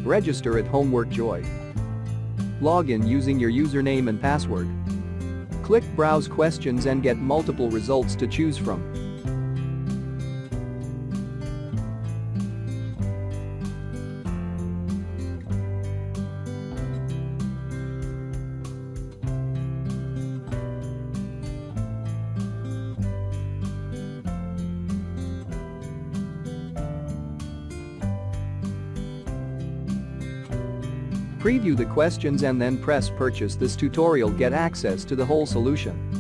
Register at Homework Joy. Log in using your username and password. Click Browse Questions and get multiple results to choose from. Preview the questions and then press Purchase. This tutorial get access to the whole solution.